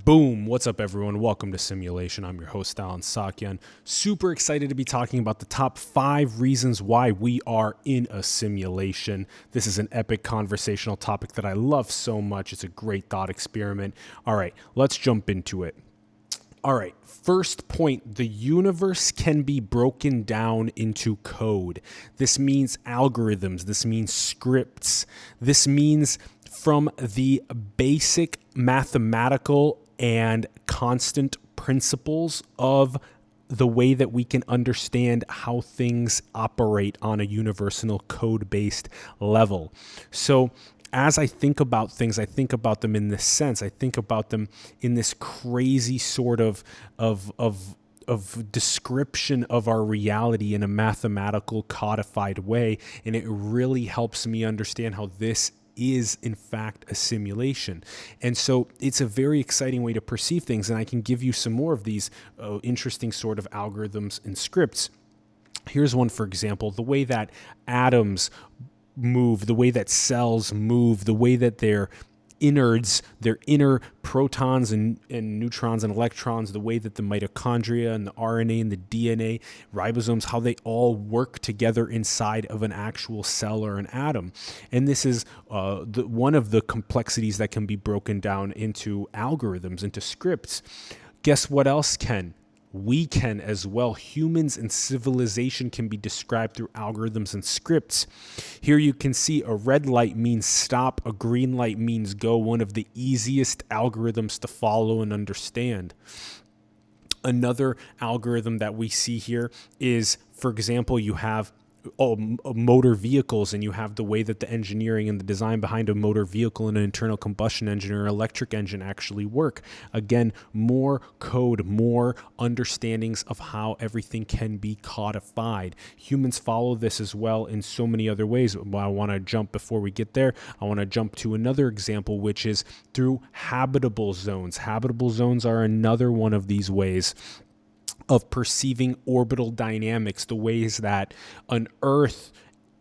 Boom! What's up, everyone? Welcome to Simulation. I'm your host, Alan Sakyan. Super excited to be talking about the top 5 reasons why we are in a simulation. This is an epic conversational topic that I love so much. It's a great thought experiment. All right, let's jump into it. All right, first point, the universe can be broken down into code. This means algorithms, this means scripts, this means from the basic mathematical and constant principles of the way that we can understand how things operate on a universal code-based level. So as I think about things, I think about them in this sense. I think about them in this crazy sort of description of our reality in a mathematical codified way. And it really helps me understand how this is in fact a simulation. And so it's a very exciting way to perceive things. And I can give you some more of these interesting sort of algorithms and scripts. Here's one, for example, the way that atoms move, the way that cells move, the way that their innards, their inner protons and neutrons and electrons, the way that the mitochondria and the RNA and the DNA, ribosomes, how they all work together inside of an actual cell or an atom. And this is one of the complexities that can be broken down into algorithms, into scripts. Guess what else can? We can as well. Humans and civilization can be described through algorithms and scripts. Here you can see a red light means stop, a green light means go, one of the easiest algorithms to follow and understand. Another algorithm that we see here is, for example, you have motor vehicles, and you have the way that the engineering and the design behind a motor vehicle and an internal combustion engine or electric engine actually work. Again, more code, more understandings of how everything can be codified. Humans follow this as well in so many other ways. I want to jump before we get there. I want to jump to another example, which is through habitable zones. Habitable zones are another one of these ways of perceiving orbital dynamics, the ways that an Earth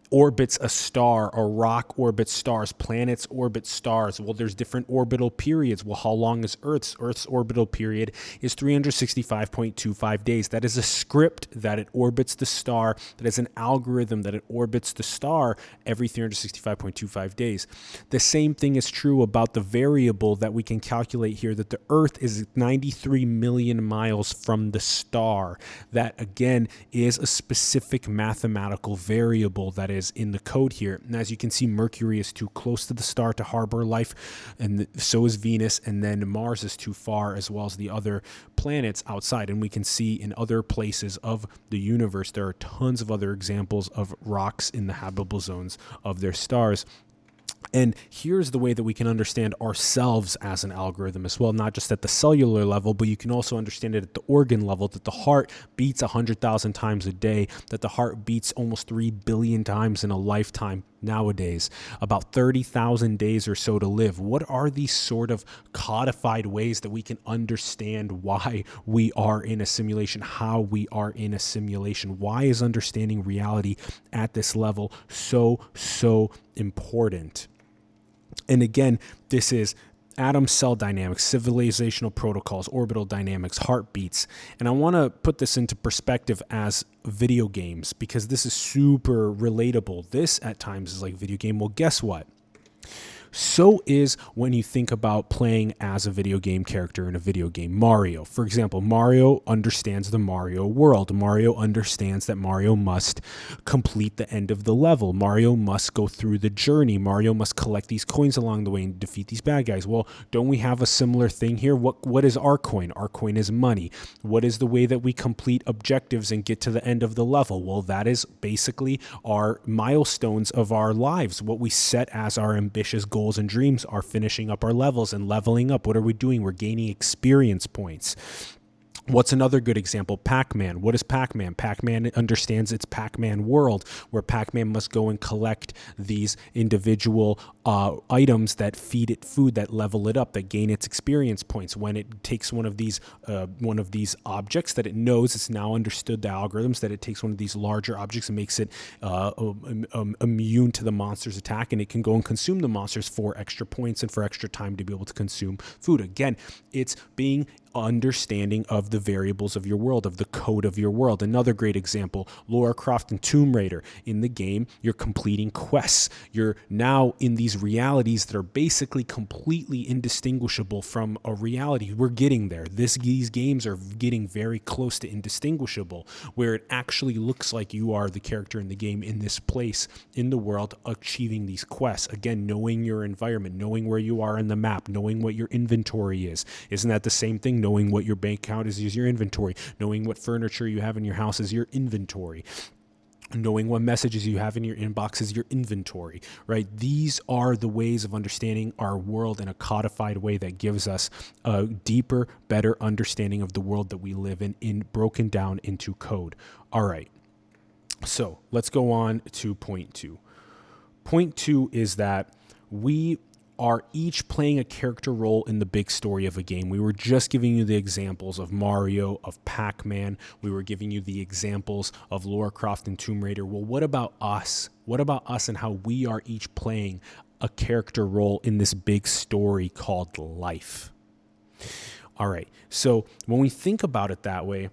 orbits a star, a rock orbits stars, planets orbit stars. Well, there's different orbital periods. Well, how long is Earth's? Earth's orbital period is 365.25 days. That is a script that it orbits the star. That is an algorithm that it orbits the star every 365.25 days. The same thing is true about the variable that we can calculate here, that the Earth is 93 million miles from the star. That, again, is a specific mathematical variable that is in the code here. And as you can see, Mercury is too close to the star to harbor life, and so is Venus, and then Mars is too far, as well as the other planets outside. And we can see in other places of the universe, there are tons of other examples of rocks in the habitable zones of their stars. And here's the way that we can understand ourselves as an algorithm as well, not just at the cellular level, but you can also understand it at the organ level, that the heart beats 100,000 times a day, that the heart beats almost 3 billion times in a lifetime nowadays, about 30,000 days or so to live. What are these sort of codified ways that we can understand why we are in a simulation, how we are in a simulation? Why is understanding reality at this level so important? And again, this is atom cell dynamics, civilizational protocols, orbital dynamics, heartbeats. And I want to put this into perspective as video games, because this is super relatable. This at times is like a video game. Well, guess what? So is when you think about playing as a video game character in a video game. Mario, for example, Mario understands the Mario world. Mario understands that Mario must complete the end of the level. Mario must go through the journey. Mario must collect these coins along the way and defeat these bad guys. Well, don't we have a similar thing here? What is our coin? Our coin is money. What is the way that we complete objectives and get to the end of the level? Well, that is basically our milestones of our lives. What we set as our ambitious goals and dreams are finishing up our levels and leveling up. What are we doing? We're gaining experience points. What's another good example? Pac-Man. What is Pac-Man? Pac-Man understands its Pac-Man world, where Pac-Man must go and collect these individual items that feed it food, that level it up, that gain its experience points. When it takes one of these objects that it knows, it's now understood the algorithms, that it takes one of these larger objects and makes it immune to the monster's attack, and it can go and consume the monsters for extra points and for extra time to be able to consume food. Again, it's being understanding of the variables of your world, of the code of your world. Another great example, Lara Croft and Tomb Raider. In the game, you're completing quests. You're now in these realities that are basically completely indistinguishable from a reality. We're getting there. These games are getting very close to indistinguishable, where it actually looks like you are the character in the game in this place in the world achieving these quests. Again, knowing your environment, knowing where you are in the map, knowing what your inventory is. Isn't that the same thing? Knowing what your bank account is your inventory. Knowing what furniture you have in your house is your inventory. Knowing what messages you have in your inbox is your inventory, right? These are the ways of understanding our world in a codified way that gives us a deeper, better understanding of the world that we live in broken down into code. All right. So let's go on to point 2. Point 2 is that we are each playing a character role in the big story of a game. We were just giving you the examples of Mario, of Pac-Man. We were giving you the examples of Lara Croft and Tomb Raider. Well, what about us? What about us and how we are each playing a character role in this big story called life? All right. So when we think about it that way,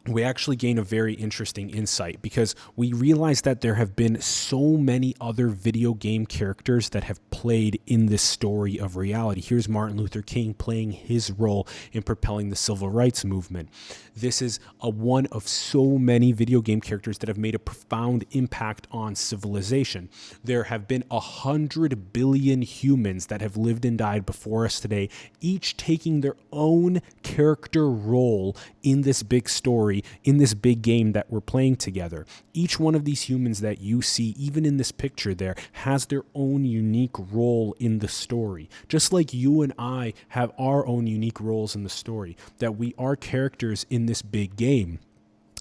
we actually gain a very interesting insight, because we realize that there have been so many other video game characters that have played in this story of reality. Here's Martin Luther King playing his role in propelling the civil rights movement. This is one of so many video game characters that have made a profound impact on civilization. There have been 100 billion humans that have lived and died before us today, each taking their own character role in this big story, in this big game that we're playing together. Each one of these humans that you see, even in this picture there, has their own unique role in the story. Just like you and I have our own unique roles in the story, that we are characters in this big game.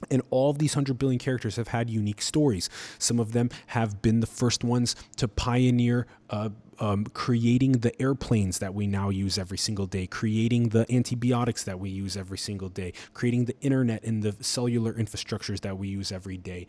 And all of these 100 billion characters have had unique stories. Some of them have been the first ones to pioneer creating the airplanes that we now use every single day, creating the antibiotics that we use every single day, creating the internet and the cellular infrastructures that we use every day,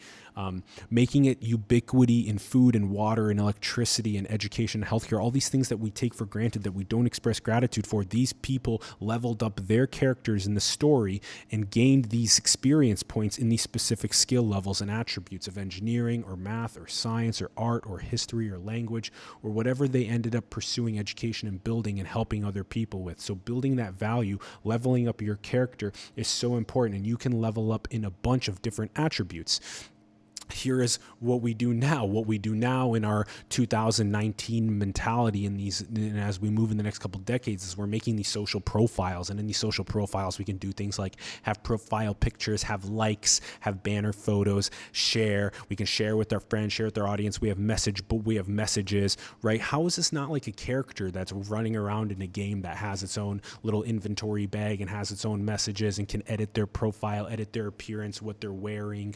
making it ubiquity in food and water and electricity and education and healthcare, all these things that we take for granted that we don't express gratitude for. These people leveled up their characters in the story and gained these experience points in these specific skill levels and attributes of engineering or math or science or art or history or language or whatever they ended up pursuing education and building and helping other people with. So building that value, leveling up your character is so important, and you can level up in a bunch of different attributes. Here is what we do now. What we do now in our 2019 mentality and as we move in the next couple of decades is we're making these social profiles. And in these social profiles, we can do things like have profile pictures, have likes, have banner photos, share. We can share with our friends, share with our audience. We have messages, right? How is this not like a character that's running around in a game that has its own little inventory bag and has its own messages and can edit their profile, edit their appearance, what they're wearing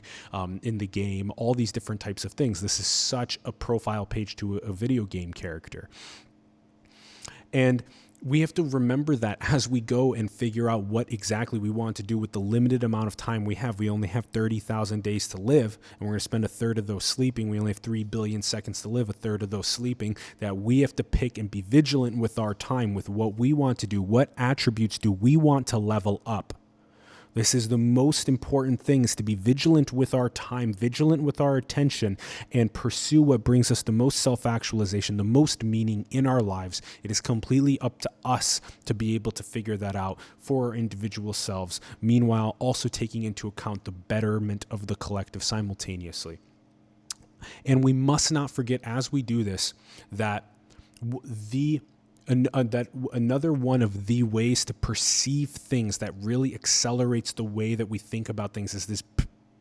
in the game, all these different types of things. This is such a profile page to a video game character. And we have to remember that as we go and figure out what exactly we want to do with the limited amount of time we have. We only have 30,000 days to live, and we're going to spend a third of those sleeping. We only have 3 billion seconds to live, a third of those sleeping, that we have to pick and be vigilant with our time, with what we want to do. What attributes do we want to level up? This is the most important thing, is to be vigilant with our time, vigilant with our attention, and pursue what brings us the most self-actualization, the most meaning in our lives. It is completely up to us to be able to figure that out for our individual selves, meanwhile also taking into account the betterment of the collective simultaneously. And we must not forget as we do this that another one of the ways to perceive things that really accelerates the way that we think about things is this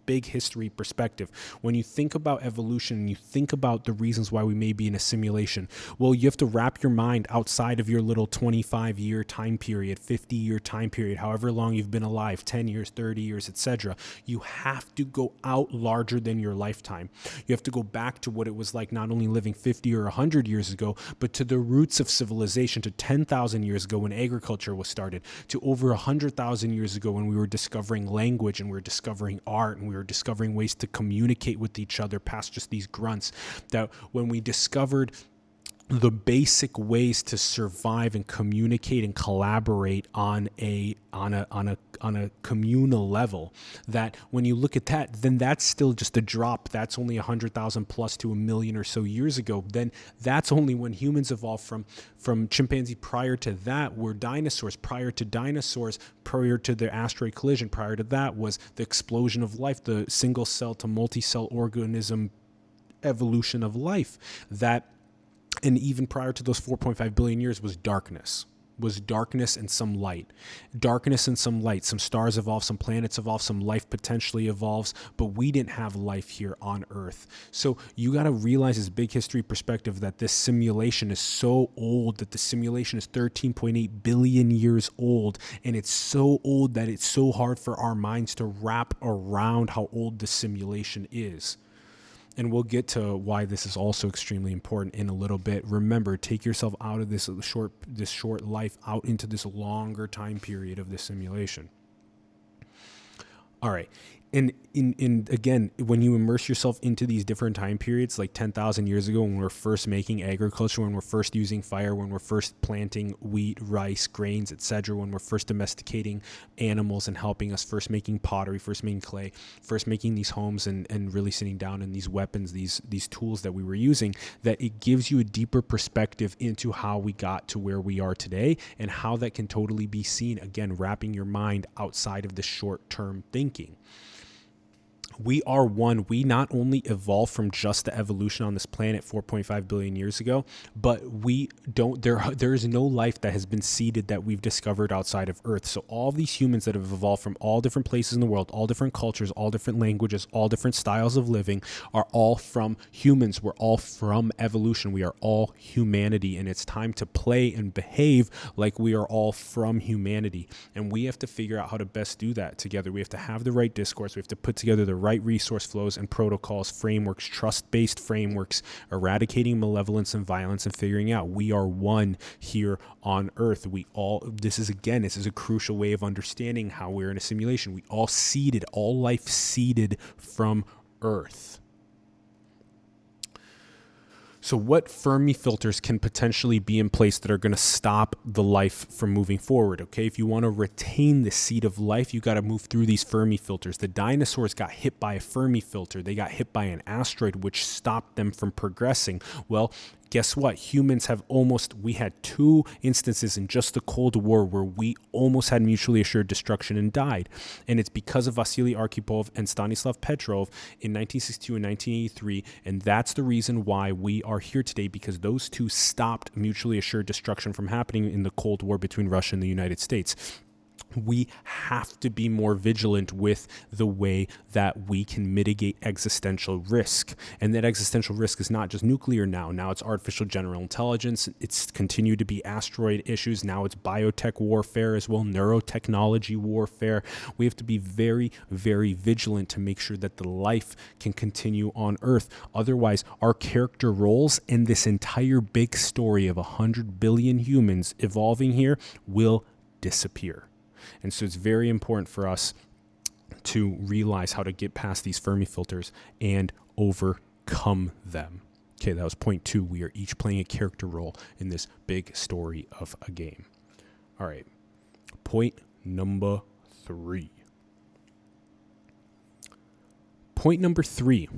big history perspective. When you think about evolution and you think about the reasons why we may be in a simulation, well, you have to wrap your mind outside of your little 25-year time period, 50-year time period, however long you've been alive, 10 years, 30 years, etc. You have to go out larger than your lifetime. You have to go back to what it was like not only living 50 or 100 years ago, but to the roots of civilization, to 10,000 years ago when agriculture was started, to over 100,000 years ago when we were discovering language and we were discovering art and we were discovering ways to communicate with each other past just these grunts, that when we discovered the basic ways to survive and communicate and collaborate on a communal level, that when you look at that, then that's still just a drop. That's only 100,000 plus to a million or so years ago. Then that's only when humans evolved from chimpanzee. Prior to that were dinosaurs. Prior to dinosaurs, prior to the asteroid collision, prior to that was the explosion of life, the single cell to multi-cell organism evolution of life. And even prior to those 4.5 billion years was darkness and some light. Darkness and some light. Some stars evolve, some planets evolve, some life potentially evolves, but we didn't have life here on Earth. So you got to realize this big history perspective that this simulation is so old, that the simulation is 13.8 billion years old, and it's so old that it's so hard for our minds to wrap around how old the simulation is. And we'll get to why this is also extremely important in a little bit. Remember, take yourself out of this short life out into this longer time period of the simulation. All right. And again, when you immerse yourself into these different time periods, like 10,000 years ago, when we're first making agriculture, when we're first using fire, when we're first planting wheat, rice, grains, etc., when we're first domesticating animals and helping us, first making pottery, first making clay, first making these homes and really sitting down, and these weapons, these tools that we were using, that it gives you a deeper perspective into how we got to where we are today and how that can totally be seen, again, wrapping your mind outside of the short-term thinking. We are one. We not only evolved from just the evolution on this planet 4.5 billion years ago, but we don't, there is no life that has been seeded that we've discovered outside of Earth. So all these humans that have evolved from all different places in the world, all different cultures, all different languages, all different styles of living, are all from humans. We're all from evolution. We are all humanity, and it's time to play and behave like we are all from humanity. And we have to figure out how to best do that together. We have to have the right discourse. We have to put together the right resource flows and protocols, frameworks, trust-based frameworks, eradicating malevolence and violence, and figuring out we are one here on Earth. This is a crucial way of understanding how we're in a simulation. We all life seeded from Earth. So what Fermi filters can potentially be in place that are going to stop the life from moving forward? Okay, if you want to retain the seed of life, you got to move through these Fermi filters. The dinosaurs got hit by a Fermi filter. They got hit by an asteroid, which stopped them from progressing. Well, guess what? We had 2 instances in just the Cold War where we almost had mutually assured destruction and died. And it's because of Vasily Arkhipov and Stanislav Petrov in 1962 and 1983. And that's the reason why we are here today, because those 2 stopped mutually assured destruction from happening in the Cold War between Russia and the United States. We have to be more vigilant with the way that we can mitigate existential risk. And that existential risk is not just nuclear now. Now it's artificial general intelligence. It's continued to be asteroid issues. Now it's biotech warfare as well, neurotechnology warfare. We have to be very, very vigilant to make sure that the life can continue on Earth. Otherwise, our character roles in this entire big story of 100 billion humans evolving here will disappear. And so it's very important for us to realize how to get past these Fermi filters and overcome them. Okay, that was point 2. We are each playing a character role in this big story of a game. All right, point number 3. Point number 3,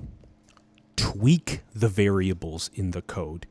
tweak the variables in the code.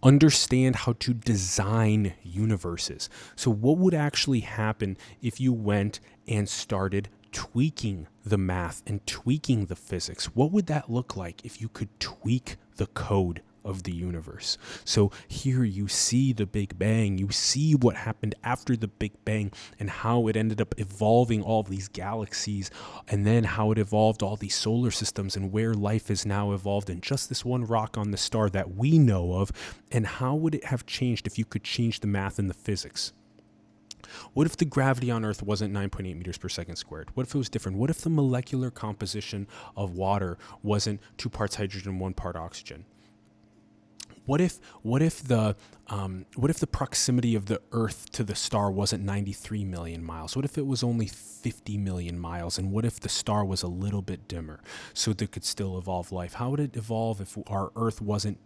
Understand how to design universes. So what would actually happen if you went and started tweaking the math and tweaking the physics? What would that look like if you could tweak the code of the universe. So here you see the Big Bang, you see what happened after the Big Bang and how it ended up evolving all of these galaxies, and then how it evolved all these solar systems and where life is now evolved in just this one rock on the star that we know of. And how would it have changed if you could change the math and the physics? What if the gravity on Earth wasn't 9.8 meters per second squared? What if it was different? What if the molecular composition of water wasn't 2 parts hydrogen, 1 part oxygen? What if the proximity of the Earth to the star wasn't 93 million miles? What if it was only 50 million miles? And what if the star was a little bit dimmer so that it could still evolve life? How would it evolve if our Earth wasn't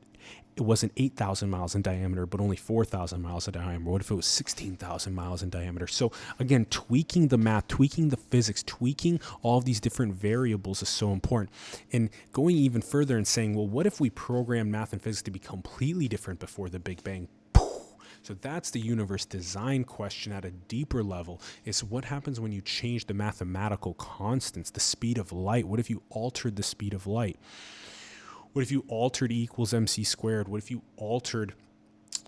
8,000 miles in diameter, but only 4,000 miles in diameter? What if it was 16,000 miles in diameter? So again, tweaking the math, tweaking the physics, tweaking all of these different variables is so important. And going even further and saying, well, what if we program math and physics to be completely different before the Big Bang? So that's the universe design question at a deeper level. Is what happens when you change the mathematical constants, the speed of light? What if you altered the speed of light? What if you altered E equals mc squared? What if you altered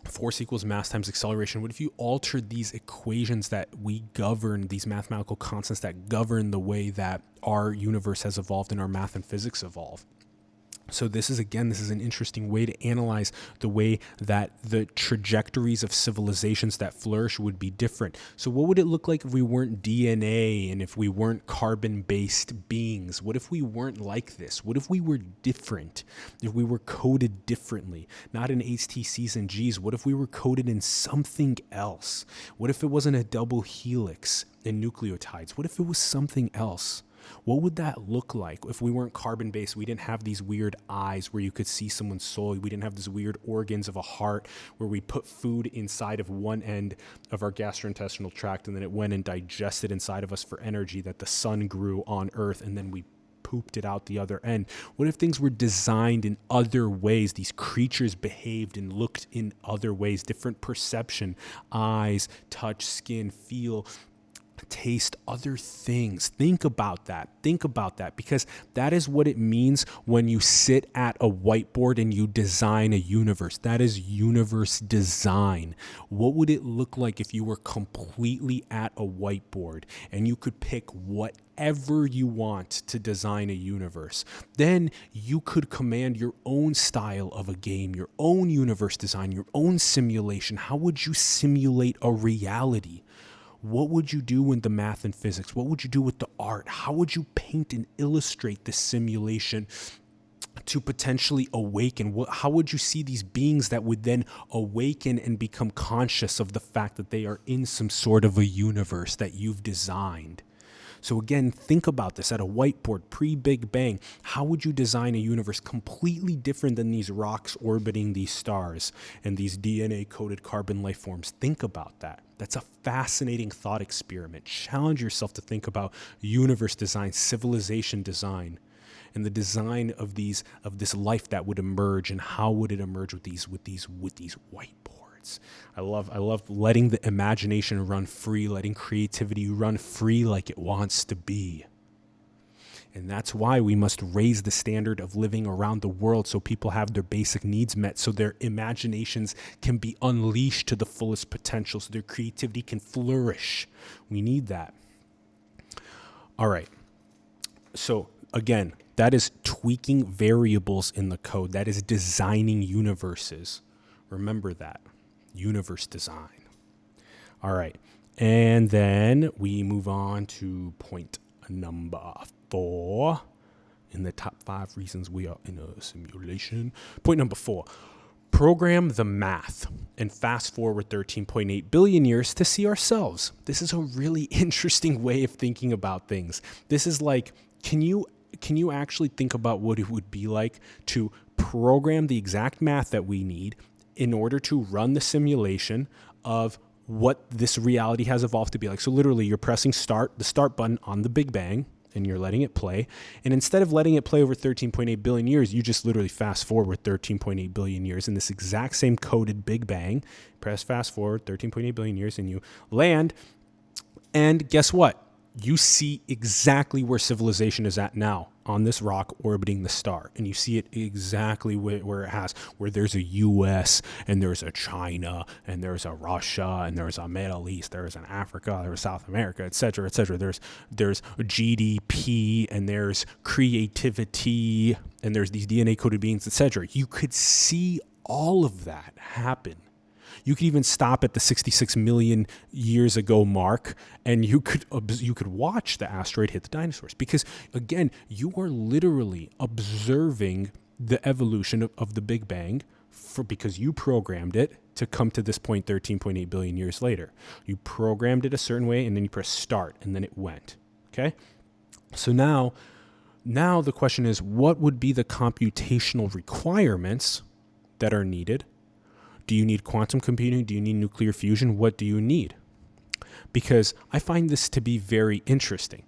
force equals mass times acceleration? What if you altered these equations that we govern, these mathematical constants that govern the way that our universe has evolved and our math and physics evolve? So this is an interesting way to analyze the way that the trajectories of civilizations that flourish would be different. So what would it look like if we weren't DNA and if we weren't carbon-based beings? What if we weren't like this? What if we were different? If we were coded differently, not in HTCs and Gs? What if we were coded in something else? What if it wasn't a double helix in nucleotides? What if it was something else? What would that look like if we weren't carbon-based? We didn't have these weird eyes where you could see someone's soul. We didn't have these weird organs of a heart where we put food inside of one end of our gastrointestinal tract and then it went and digested inside of us for energy that the sun grew on Earth, and then we pooped it out the other end. What if things were designed in other ways? These creatures behaved and looked in other ways, different perception, eyes, touch, skin, feel, taste, other things. Think about that, because that is what it means when you sit at a whiteboard and you design a universe. That is universe design. What would it look like if you were completely at a whiteboard and you could pick whatever you want to design a universe? Then you could command your own style of a game, your own universe design, your own simulation. How would you simulate a reality? What would you do in the math and physics? What would you do with the art? How would you paint and illustrate this simulation to potentially awaken? How would you see these beings that would then awaken and become conscious of the fact that they are in some sort of a universe that you've designed? So again, think about this at a whiteboard, pre-Big Bang. How would you design a universe completely different than these rocks orbiting these stars and these DNA-coded carbon life forms? Think about that. That's a fascinating thought experiment. Challenge yourself to think about universe design, civilization design, and the design of this life that would emerge, and how would it emerge with these whiteboards. I love letting the imagination run free, letting creativity run free like it wants to be. And that's why we must raise the standard of living around the world so people have their basic needs met, so their imaginations can be unleashed to the fullest potential, so their creativity can flourish. We need that. All right. So again, that is tweaking variables in the code. That is designing universes. Remember that. Universe design. All right. And then we move on to point number 4 in the top 5 reasons we are in a simulation. Point number 4. Program the math and fast forward 13.8 billion years to see ourselves. This is a really interesting way of thinking about things. This is like, can you actually think about what it would be like to program the exact math that we need in order to run the simulation of what this reality has evolved to be like? So literally you're pressing the start button on the Big Bang and you're letting it play. And instead of letting it play over 13.8 billion years, you just literally fast forward 13.8 billion years in this exact same coded Big Bang. Press fast forward 13.8 billion years and you land. And guess what? you see exactly where civilization is at now on this rock orbiting the star. And you see it exactly where it has, where there's a US and there's a China and there's a Russia and there's a Middle East, there's an Africa, there's South America, et cetera, et cetera. There's GDP and there's creativity and there's these DNA coded beings, et cetera. You could see all of that happen. You could even stop at the 66 million years ago mark, and you could watch the asteroid hit the dinosaurs. Because again, you are literally observing the evolution of the Big Bang because you programmed it to come to this point 13.8 billion years later. You programmed it a certain way, and then you press start, and then it went. Okay? So now the question is, what would be the computational requirements that are needed? Do you need quantum computing? Do you need nuclear fusion? What do you need? Because I find this to be very interesting.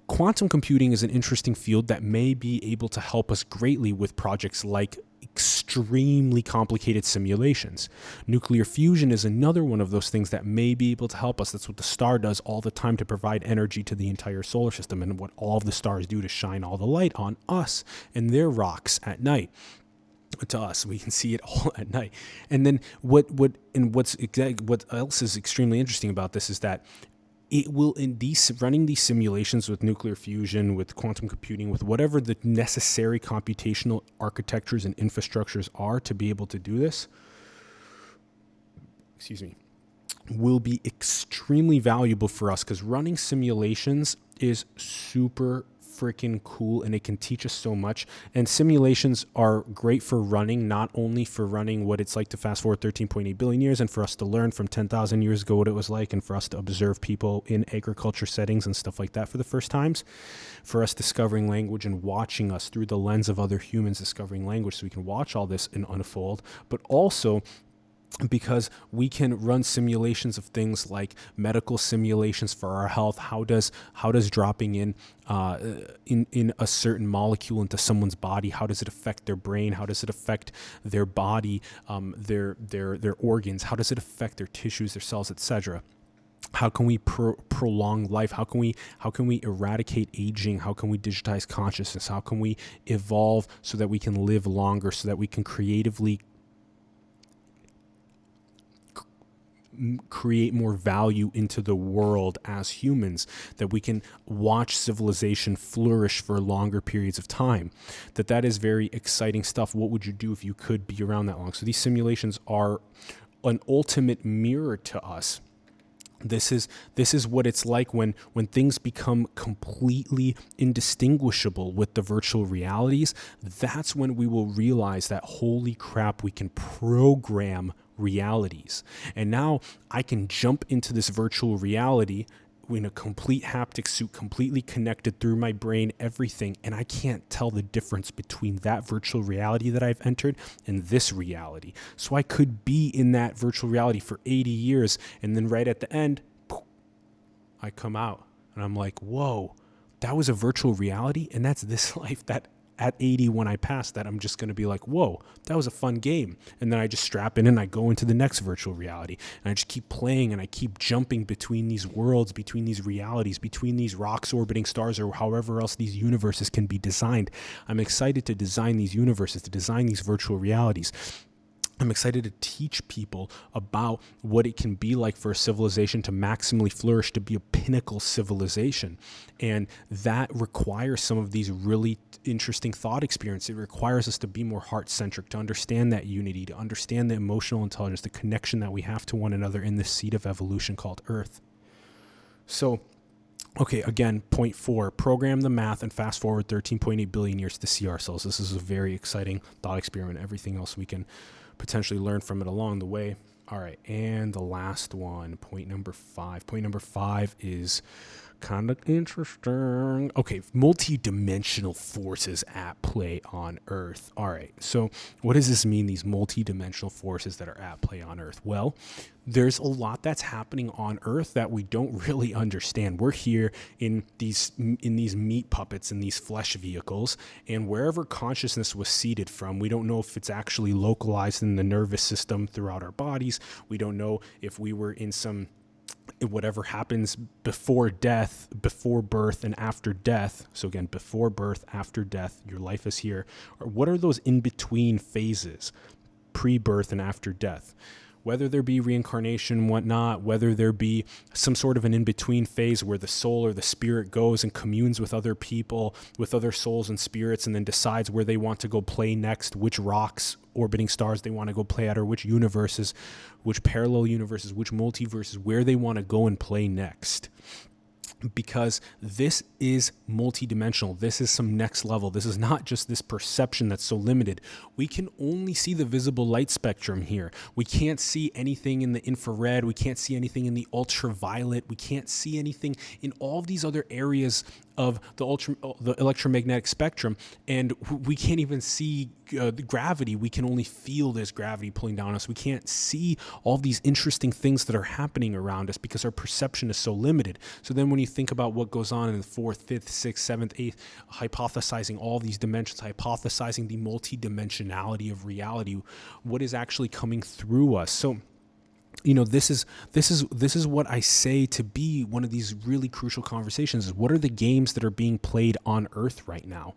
Quantum computing is an interesting field that may be able to help us greatly with projects like extremely complicated simulations. Nuclear fusion is another one of those things that may be able to help us. That's what the star does all the time to provide energy to the entire solar system, and what all of the stars do to shine all the light on us and their rocks at night. To us, we can see it all at night. And then what else is extremely interesting about this is that it will, in running these simulations with nuclear fusion, with quantum computing, with whatever the necessary computational architectures and infrastructures are to be able to do this, will be extremely valuable for us, because running simulations is super freaking cool, and it can teach us so much. And simulations are great for running, not only for running what it's like to fast forward 13.8 billion years and for us to learn from 10,000 years ago what it was like, and for us to observe people in agriculture settings and stuff like that for the first times, for us discovering language and watching us through the lens of other humans discovering language, so we can watch all this and unfold, but also because we can run simulations of things like medical simulations for our health. How does dropping in a certain molecule into someone's body, how does it affect their brain? How does it affect their body, their organs? How does it affect their tissues, their cells, etc.? How can we prolong life? How can we eradicate aging? How can we digitize consciousness? How can we evolve so that we can live longer, so that we can creatively create more value into the world as humans, that we can watch civilization flourish for longer periods of time? That is very exciting stuff. What would you do if you could be around that long? So these simulations are an ultimate mirror to us. This is what it's like when things become completely indistinguishable with the virtual realities. That's when we will realize that, holy crap, we can program realities. And now I can jump into this virtual reality in a complete haptic suit, completely connected through my brain, everything, and I can't tell the difference between that virtual reality that I've entered and this reality. So I could be in that virtual reality for 80 years, and then right at the end, I come out, and I'm like, whoa, that was a virtual reality, and that's this life. That at 80, when I pass that, I'm just going to be like, whoa, that was a fun game. And then I just strap in and I go into the next virtual reality. And I just keep playing, and I keep jumping between these worlds, between these realities, between these rocks orbiting stars, or however else these universes can be designed. I'm excited to design these universes, to design these virtual realities. I'm excited to teach people about what it can be like for a civilization to maximally flourish, to be a pinnacle civilization. And that requires some of these really interesting thought experiences. It requires us to be more heart-centric, to understand that unity, to understand the emotional intelligence, the connection that we have to one another in this seat of evolution called Earth. So, okay, again, point 4, program the math and fast forward 13.8 billion years to see ourselves. This is a very exciting thought experiment. Everything else we can potentially learn from it along the way. All right, and the last one, point number 5. Point number 5 is kind of interesting. Okay, multidimensional forces at play on Earth. All right, so what does this mean, these multidimensional forces that are at play on Earth? Well, there's a lot that's happening on Earth that we don't really understand. We're here in these meat puppets, in these flesh vehicles, and wherever consciousness was seeded from, we don't know if it's actually localized in the nervous system throughout our bodies. We don't know if we were in some whatever happens before death, before birth, and after death. So again, before birth, after death, your life is here. Or what are those in-between phases, pre-birth and after death? Whether there be reincarnation and whatnot, whether there be some sort of an in-between phase where the soul or the spirit goes and communes with other people, with other souls and spirits, and then decides where they want to go play next, which rocks, orbiting stars they want to go play at, or which universes, which parallel universes, which multiverses, where they want to go and play next. Because this is multidimensional. This is some next level. This is not just this perception that's so limited. We can only see the visible light spectrum here. We can't see anything in the infrared. We can't see anything in the ultraviolet. We can't see anything in all of these other areas of the electromagnetic spectrum, and we can't even see the gravity. We can only feel this gravity pulling down us. We can't see all of these interesting things that are happening around us because our perception is so limited. So then when you think about what goes on in the 4th, 5th, 6th, 7th, 8th, hypothesizing all these dimensions, hypothesizing the multidimensionality of reality, what is actually coming through us. So this is what I say to be one of these really crucial conversations is what are the games that are being played on Earth right now?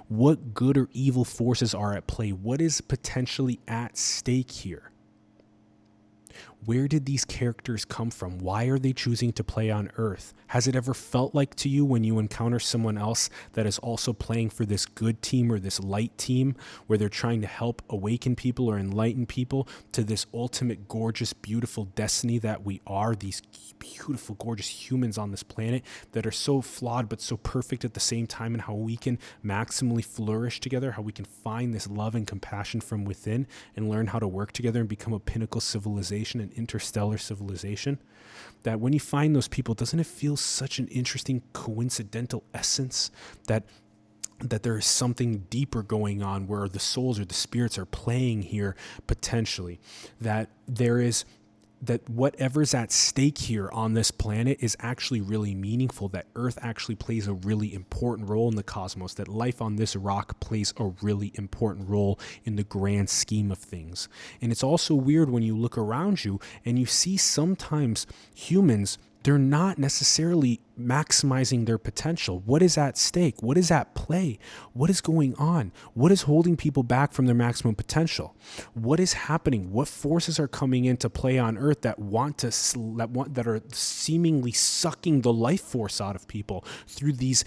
What good or evil forces are at play? What is potentially at stake here? Where did these characters come from? Why are they choosing to play on Earth? Has it ever felt like to you when you encounter someone else that is also playing for this good team or this light team where they're trying to help awaken people or enlighten people to this ultimate, gorgeous, beautiful destiny that we are, these beautiful, gorgeous humans on this planet that are so flawed but so perfect at the same time, and how we can maximally flourish together, how we can find this love and compassion from within and learn how to work together and become a pinnacle civilization, an interstellar civilization. That when you find those people, doesn't it feel such an interesting coincidental essence that there is something deeper going on where the souls or the spirits are playing here potentially, that there is that whatever's at stake here on this planet is actually really meaningful, that Earth actually plays a really important role in the cosmos, that life on this rock plays a really important role in the grand scheme of things. And it's also weird when you look around you and you see sometimes humans, they're not necessarily maximizing their potential. What is at stake? What is at play? What is going on? What is holding people back from their maximum potential? What is happening? What forces are coming into play on Earth that are seemingly sucking the life force out of people through these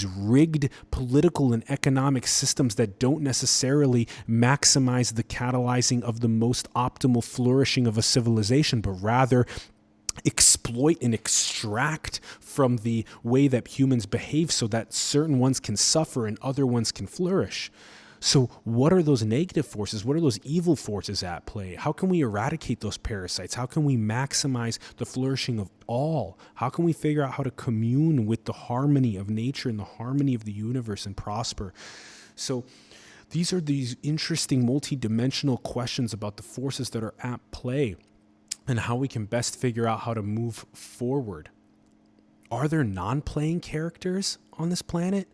rigged political and economic systems that don't necessarily maximize the catalyzing of the most optimal flourishing of a civilization, but rather exploit and extract from the way that humans behave so that certain ones can suffer and other ones can flourish. So what are those negative forces? What are those evil forces at play? How can we eradicate those parasites? How can we maximize the flourishing of all? How can we figure out how to commune with the harmony of nature and the harmony of the universe and prosper? So these are these interesting multidimensional questions about the forces that are at play and how we can best figure out how to move forward. Are there non-playing characters on this planet?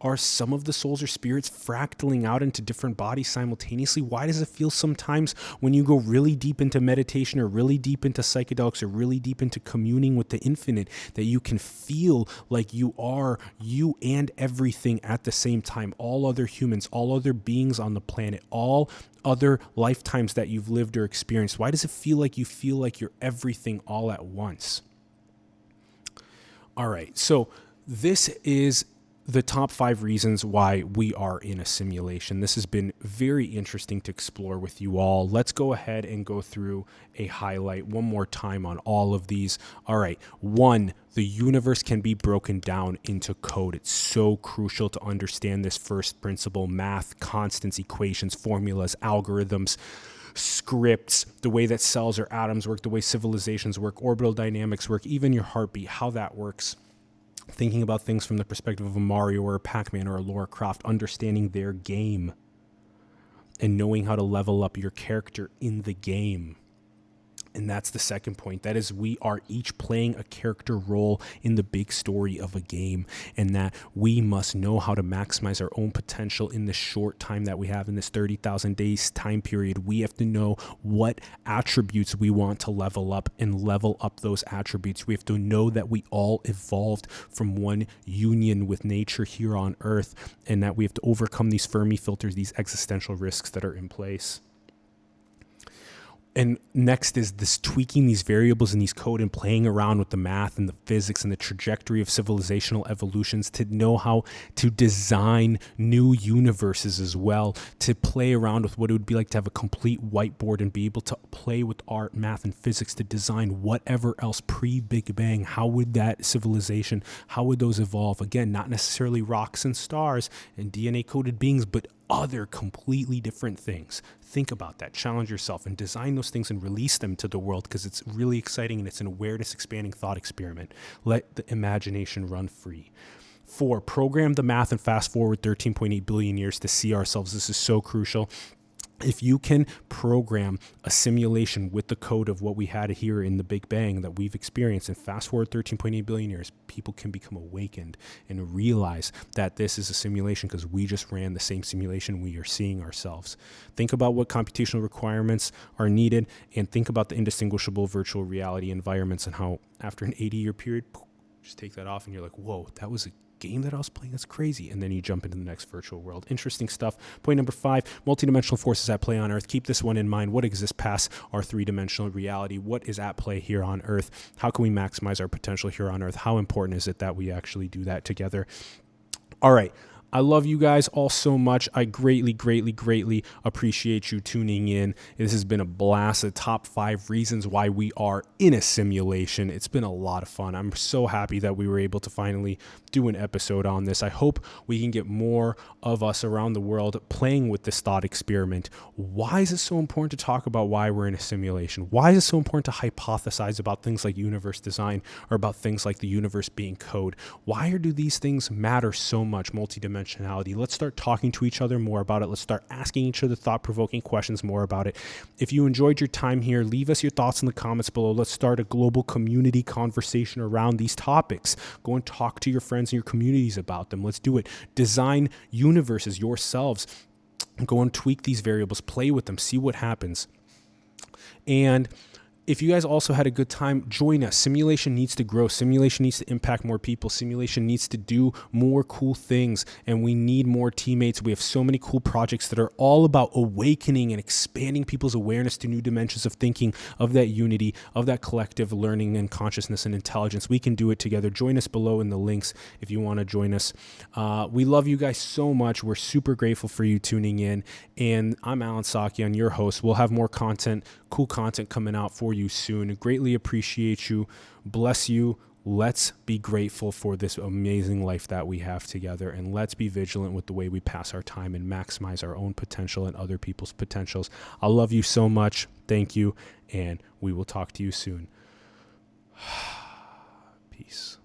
Are some of the souls or spirits fractaling out into different bodies simultaneously? Why does it feel sometimes when you go really deep into meditation or really deep into psychedelics or really deep into communing with the infinite that you can feel like you are you and everything at the same time? All other humans, all other beings on the planet, all other lifetimes that you've lived or experienced. Why does it feel like you're everything all at once? All right, so this is the top 5 reasons why we are in a simulation. This has been very interesting to explore with you all. Let's go ahead and go through a highlight one more time on all of these. All right. 1, the universe can be broken down into code. It's so crucial to understand this first principle: math, constants, equations, formulas, algorithms, scripts, the way that cells or atoms work, the way civilizations work, orbital dynamics work, even your heartbeat, how that works. Thinking about things from the perspective of a Mario or a Pac-Man or a Lara Croft, understanding their game and knowing how to level up your character in the game. And that's the second point. That is, we are each playing a character role in the big story of a game, and that we must know how to maximize our own potential in the short time that we have in this 30,000 days time period. We have to know what attributes we want to level up and level up those attributes. We have to know that we all evolved from one union with nature here on Earth, and that we have to overcome these Fermi filters, these existential risks that are in place. And next is this tweaking these variables in these code and playing around with the math and the physics and the trajectory of civilizational evolutions to know how to design new universes as well, to play around with what it would be like to have a complete whiteboard and be able to play with art, math, and physics to design whatever else pre-Big Bang. How would that civilization, how would those evolve? Again, not necessarily rocks and stars and DNA-coded beings, but other completely different things. Think about that, challenge yourself, and design those things and release them to the world, because it's really exciting and it's an awareness expanding thought experiment. Let the imagination run free. 4, program the math and fast forward 13.8 billion years to see ourselves. This is so crucial. If you can program a simulation with the code of what we had here in the Big Bang that we've experienced, and fast forward 13.8 billion years, people can become awakened and realize that this is a simulation because we just ran the same simulation. We are seeing ourselves. Think about what computational requirements are needed, and think about the indistinguishable virtual reality environments and how after an 80-year period, just take that off and you're like, whoa, that was a game that I was playing, that's crazy. And then you jump into the next virtual world. Interesting stuff. Point number 5, multidimensional forces at play on Earth. Keep this one in mind. What exists past our 3-dimensional reality? What is at play here on Earth? How can we maximize our potential here on Earth? How important is it that we actually do that together? All right. I love you guys all so much. I greatly, greatly, greatly appreciate you tuning in. This has been a blast. The top 5 reasons why we are in a simulation. It's been a lot of fun. I'm so happy that we were able to finally do an episode on this. I hope we can get more of us around the world playing with this thought experiment. Why is it so important to talk about why we're in a simulation? Why is it so important to hypothesize about things like universe design or about things like the universe being code? Why do these things matter so much? Multidimensionality. Let's start talking to each other more about it. Let's start asking each other thought-provoking questions more about it. If you enjoyed your time here, leave us your thoughts in the comments below. Let's start a global community conversation around these topics. Go and talk to your friends and your communities about them. Let's do it. Design universes yourselves. Go and tweak these variables. Play with them. See what happens. And if you guys also had a good time, join us. Simulation needs to grow. Simulation needs to impact more people. Simulation needs to do more cool things, and we need more teammates. We have so many cool projects that are all about awakening and expanding people's awareness to new dimensions of thinking, of that unity, of that collective learning and consciousness and intelligence. We can do it together. Join us below in the links if you want to join us. We love you guys so much. We're super grateful for you tuning in, and I'm Alan Sakian, your host. We'll have more content, cool content coming out for you soon. Greatly appreciate you. Bless you. Let's be grateful for this amazing life that we have together, and let's be vigilant with the way we pass our time and maximize our own potential and other people's potentials. I love you so much. Thank you, and we will talk to you soon. Peace.